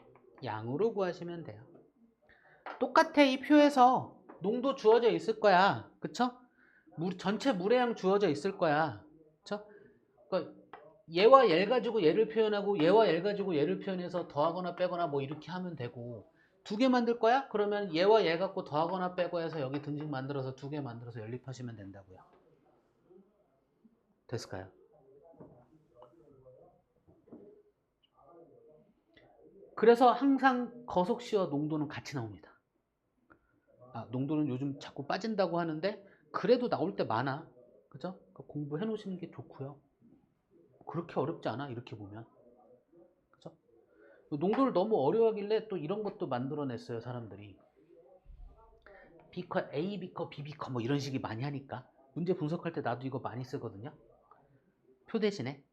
양으로 구하시면 돼요. 똑같아. 이 표에서 농도 주어져 있을 거야. 그쵸? 전체 물의 양 주어져 있을 거야. 그쵸? 그러니까 얘와 얘를 가지고 얘를 표현하고 얘와 얘를 가지고 얘를 표현해서 더하거나 빼거나 뭐 이렇게 하면 되고 두 개 만들 거야? 그러면 얘와 얘 갖고 더하거나 빼고 해서 여기 등식 만들어서 두 개 만들어서 연립하시면 된다고요. 됐을까요? 그래서 항상 거속시와 농도는 같이 나옵니다. 농도는 요즘 자꾸 빠진다고 하는데 그래도 나올 때 많아. 그죠? 공부해 놓으시는 게 좋고요. 그렇게 어렵지 않아 이렇게 보면. 그죠? 농도를 너무 어려워하길래 또 이런 것도 만들어냈어요 사람들이. B컷 A, B컷, B, B컷 뭐 이런 식이 많이 하니까 문제 분석할 때 나도 이거 많이 쓰거든요. 표 대신에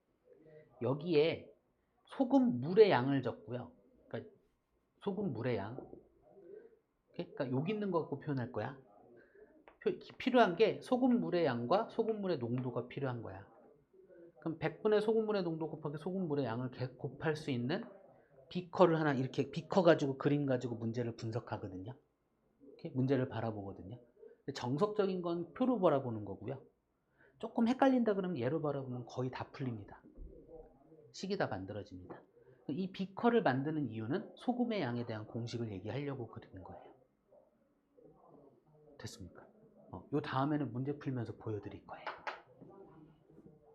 여기에 소금 물의 양을 적고요. 그러니까 소금 물의 양. 그러니까 여기 있는 거 갖고 표현할 거야. 필요한 게 소금물의 양과 소금물의 농도가 필요한 거야. 그럼 100분의 소금물의 농도 곱하기 소금물의 양을 곱할 수 있는 비커를 하나 이렇게 비커 가지고 그림 가지고 문제를 분석하거든요. 이렇게 문제를 바라보거든요. 정석적인 건 표로 바라보는 거고요. 조금 헷갈린다 그러면 얘로 바라보면 거의 다 풀립니다. 식이 다 만들어집니다. 이 비커를 만드는 이유는 소금의 양에 대한 공식을 얘기하려고 그리는 거예요. 됐습니까? 요 다음에는 문제 풀면서 보여드릴 거예요.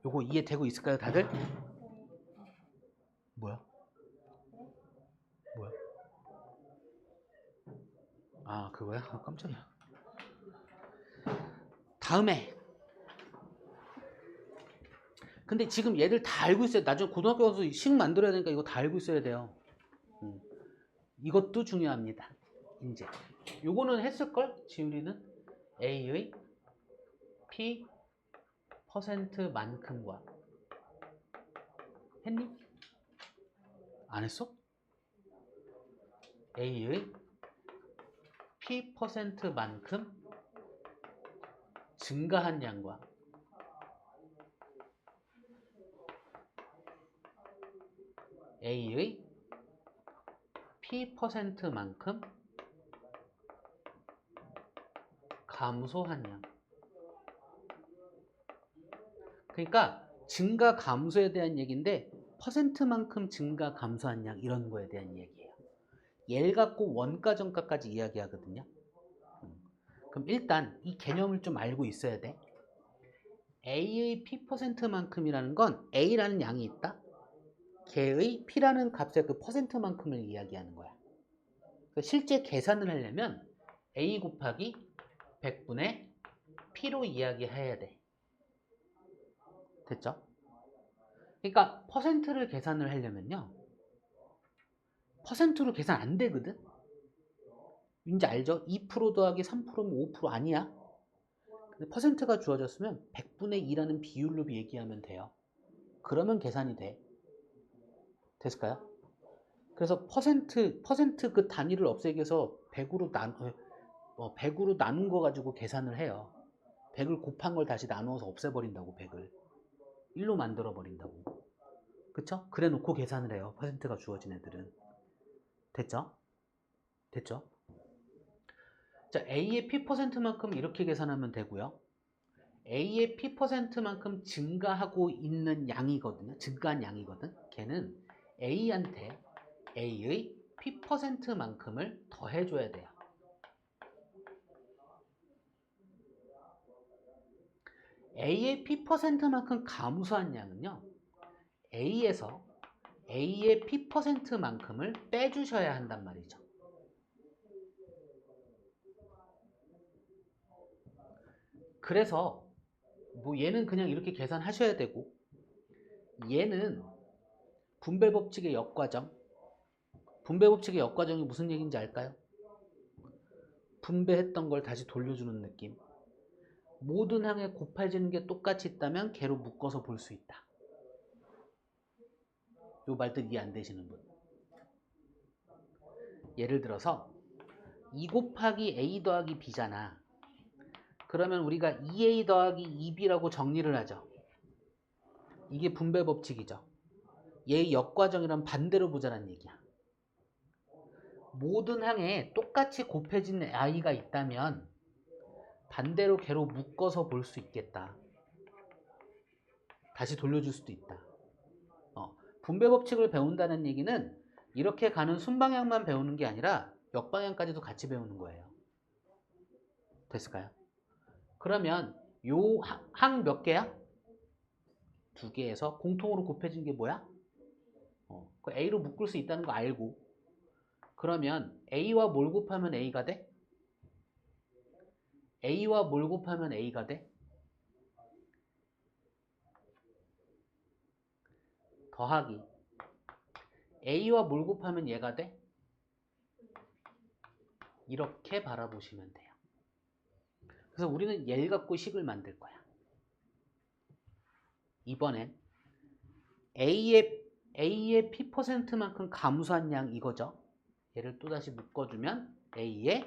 요거 이해되고 있을까요, 다들? 뭐야? 뭐야? 그거야? 깜짝이야. 다음에. 근데 지금 얘들 다 알고 있어요. 나중에 고등학교 가서 식 만들어야 되니까 이거 다 알고 있어야 돼요. 이것도 중요합니다. 이제 요거는 했을걸? 지우리는 A의 P %만큼과 했니? 안 했어? A의 P %만큼 증가한 양과 A의 P%만큼 감소한 양. 그러니까 증가 감소에 대한 얘기인데 퍼센트만큼 증가 감소한 양 이런 거에 대한 얘기예요. 얘를 갖고 원가 정가까지 이야기하거든요. 그럼 일단 이 개념을 좀 알고 있어야 돼. A의 P%만큼이라는 건 A라는 양이 있다. 걔의 P라는 값의 그 퍼센트만큼을 이야기하는 거야. 그러니까 실제 계산을 하려면 A 곱하기 100분의 P로 이야기해야 돼. 됐죠? 그러니까 퍼센트를 계산을 하려면요. 퍼센트로 계산 안 되거든? 왠지 알죠? 2% 더하기 3%면 5% 아니야? 근데 퍼센트가 주어졌으면 100분의 2라는 비율로 얘기하면 돼요. 그러면 계산이 돼. 됐을까요? 그래서 퍼센트 그 단위를 없애기 위해서 100으로 나눈 거 가지고 계산을 해요. 100을 곱한 걸 다시 나누어서 없애버린다고, 100을. 1로 만들어버린다고. 그쵸? 그래 놓고 계산을 해요. 퍼센트가 주어진 애들은. 됐죠? 됐죠? 자, A의 P%만큼 이렇게 계산하면 되고요. A의 P%만큼 증가하고 있는 양이거든요. 증가한 양이거든. 걔는 A한테 A의 P%만큼을 더해줘야 돼요. A의 P%만큼 감소한 양은요. A에서 A의 P%만큼을 빼주셔야 한단 말이죠. 그래서 뭐 얘는 그냥 이렇게 계산하셔야 되고 얘는 분배법칙의 역과정. 분배법칙의 역과정이 무슨 얘기인지 알까요? 분배했던 걸 다시 돌려주는 느낌. 모든 항에 곱해지는 게 똑같이 있다면 걔로 묶어서 볼 수 있다. 요 말들 이해 안 되시는 분. 예를 들어서 2 곱하기 A 더하기 B잖아. 그러면 우리가 2A 더하기 2B라고 정리를 하죠. 이게 분배법칙이죠. 얘의 역과정이란 반대로 보자는 얘기야. 모든 항에 똑같이 곱해진 I가 있다면 반대로 걔로 묶어서 볼 수 있겠다. 다시 돌려줄 수도 있다. 분배법칙을 배운다는 얘기는 이렇게 가는 순방향만 배우는 게 아니라 역방향까지도 같이 배우는 거예요. 됐을까요? 그러면 요 항 몇 개야? 2개에서 공통으로 곱해진 게 뭐야? 그 A로 묶을 수 있다는 거 알고 그러면 A와 뭘 곱하면 A가 돼? A와 뭘 곱하면 A가 돼? 더하기 A와 뭘 곱하면 얘가 돼? 이렇게 바라보시면 돼요. 그래서 우리는 얘를 갖고 식을 만들 거야. 이번엔 A의 P%만큼 감소한 양 이거죠. 얘를 또다시 묶어주면 A에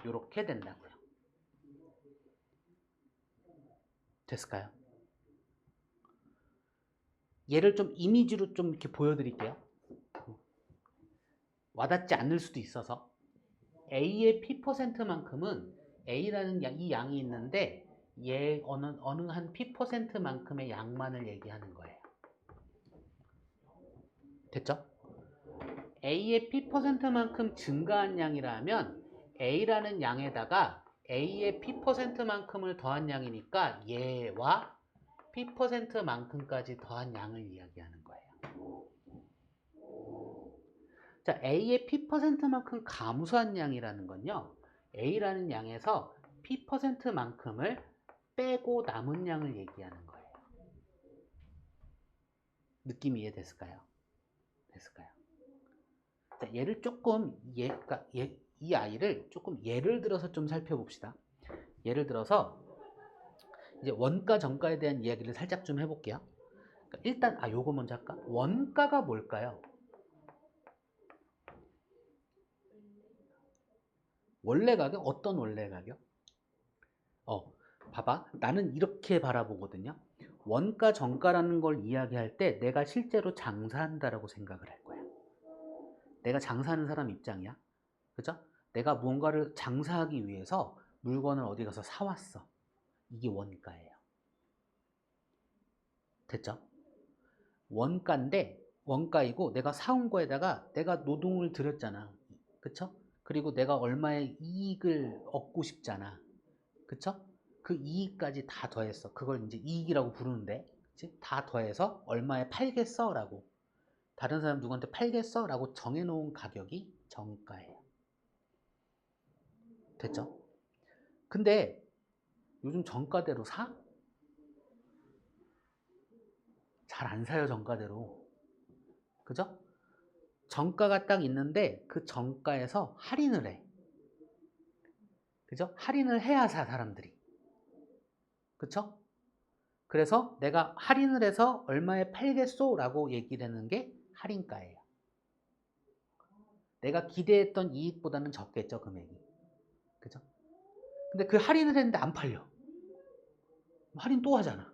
이렇게 된다고요. 됐을까요? 얘를 좀 이미지로 좀 이렇게 보여드릴게요. 와닿지 않을 수도 있어서 A의 P%만큼은 A라는 이 양이 있는데 얘 어느 한 P%만큼의 양만을 얘기하는 거예요. 됐죠? A의 P%만큼 증가한 양이라면 A라는 양에다가 A의 P%만큼을 더한 양이니까 얘와 P%만큼까지 더한 양을 이야기하는 거예요. 자, A의 P%만큼 감소한 양이라는 건요. A라는 양에서 P%만큼을 빼고 남은 양을 얘기하는 거예요. 느낌이 이해됐을까요? 됐을까요? 자, 얘를 조금 그러니까 이 아이를 조금 예를 들어서 좀 살펴봅시다. 예를 들어서 이제 원가 정가에 대한 이야기를 살짝 좀 해볼게요. 그러니까 일단 요거 먼저 할까? 원가가 뭘까요? 원래 가격? 어떤 원래 가격? 봐봐. 나는 이렇게 바라보거든요. 원가 정가라는 걸 이야기할 때 내가 실제로 장사한다라고 생각을 할 거야. 내가 장사하는 사람 입장이야. 그죠? 내가 무언가를 장사하기 위해서 물건을 어디 가서 사왔어. 이게 원가예요. 됐죠? 원가인데 원가이고 내가 사온 거에다가 내가 노동을 들였잖아. 그쵸? 그리고 내가 얼마의 이익을 얻고 싶잖아. 그쵸? 그 이익까지 다 더했어. 그걸 이제 이익이라고 부르는데, 그치? 다 더해서 얼마에 팔겠어? 라고. 다른 사람 누구한테 팔겠어? 라고 정해놓은 가격이 정가예요. 됐죠? 근데 요즘 정가대로 사? 잘 안 사요, 정가대로. 그죠? 정가가 딱 있는데 그 정가에서 할인을 해. 그죠? 할인을 해야 사, 사람들이. 그쵸? 그래서 내가 할인을 해서 얼마에 팔겠소? 라고 얘기를 하는 게 할인가예요. 내가 기대했던 이익보다는 적겠죠, 금액이. 그죠? 근데 그 할인을 했는데 안 팔려. 할인 또 하잖아.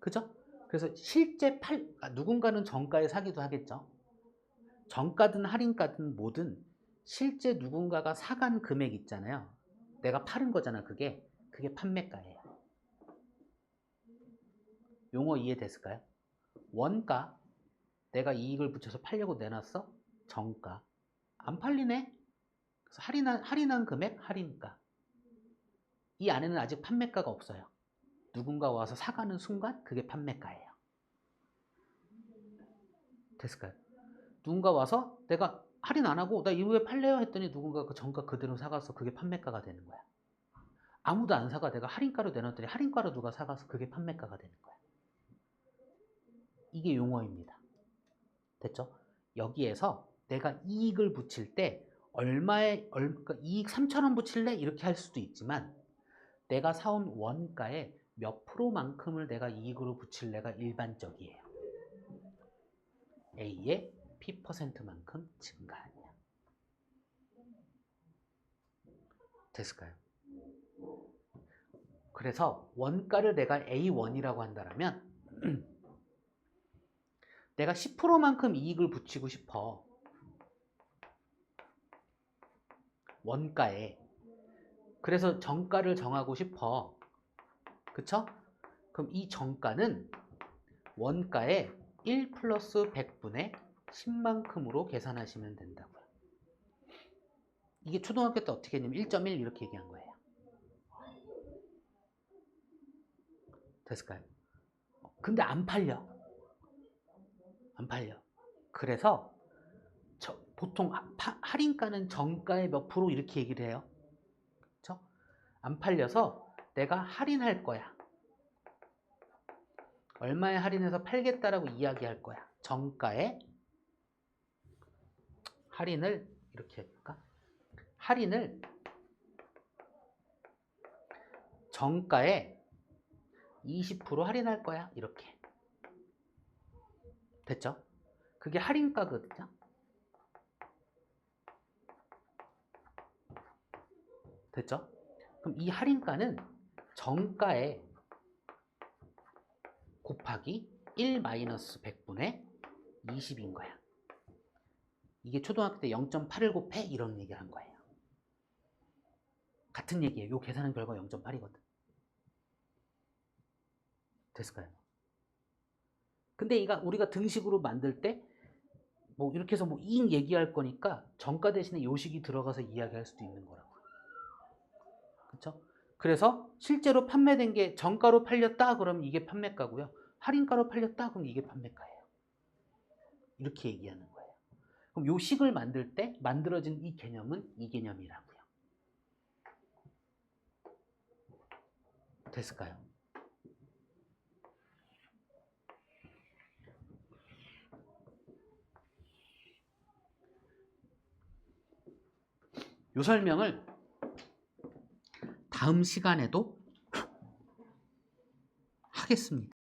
그죠? 그래서 실제 누군가는 정가에 사기도 하겠죠. 정가든 할인가든 뭐든 실제 누군가가 사간 금액 있잖아요. 내가 파는 거잖아, 그게. 그게 판매가예요. 용어 이해됐을까요? 원가, 내가 이익을 붙여서 팔려고 내놨어? 정가. 안 팔리네? 그래서 할인한 금액, 할인가. 이 안에는 아직 판매가가 없어요. 누군가 와서 사가는 순간 그게 판매가예요. 됐을까요? 누군가 와서 내가 할인 안 하고 나 이후에 팔래요 했더니 누군가 그 정가 그대로 사가서 그게 판매가가 되는 거야. 아무도 안 사가 내가 할인가로 내놨더니 할인가로 누가 사가서 그게 판매가가 되는 거야. 이게 용어입니다. 됐죠? 여기에서 내가 이익을 붙일 때 그러니까 이익 3,000원 붙일래? 이렇게 할 수도 있지만 내가 사온 원가의 몇 프로만큼을 내가 이익으로 붙일래가 일반적이에요. A의 P%만큼 증가하냐. 됐을까요? 그래서 원가를 내가 A1이라고 한다면 내가 10%만큼 이익을 붙이고 싶어. 원가에. 그래서 정가를 정하고 싶어. 그쵸? 그럼 이 정가는 원가의 1 플러스 100분의 10만큼으로 계산하시면 된다고요. 이게 초등학교 때 어떻게 했냐면 1.1 이렇게 얘기한 거예요. 됐을까요? 근데 안 팔려. 안 팔려. 그래서 보통 할인가는 정가의 몇 프로 이렇게 얘기를 해요. 그렇죠? 안 팔려서 내가 할인할 거야. 얼마에 할인해서 팔겠다라고 이야기할 거야. 정가에 할인을 이렇게 해볼까? 할인을 정가에 20% 할인할 거야. 이렇게. 됐죠? 그게 할인가거든요. 됐죠? 그럼 이 할인가는 정가에 곱하기 1-100분의 20인 거야. 이게 초등학교 때 0.8을 곱해? 이런 얘기를 한 거예요. 같은 얘기예요. 요 계산한 결과 0.8이거든. 됐을까요? 근데 우리가 등식으로 만들 때 뭐 이렇게 해서 뭐 이익 얘기할 거니까 정가 대신에 요식이 들어가서 이야기할 수도 있는 거라고. 그렇죠? 그래서 실제로 판매된 게 정가로 팔렸다 그러면 이게 판매가고요. 할인가로 팔렸다 그러면 이게 판매가예요. 이렇게 얘기하는 거예요. 그럼 요식을 만들 때 만들어진 이 개념은 이 개념이라고요. 됐을까요? 이 설명을 다음 시간에도 하겠습니다.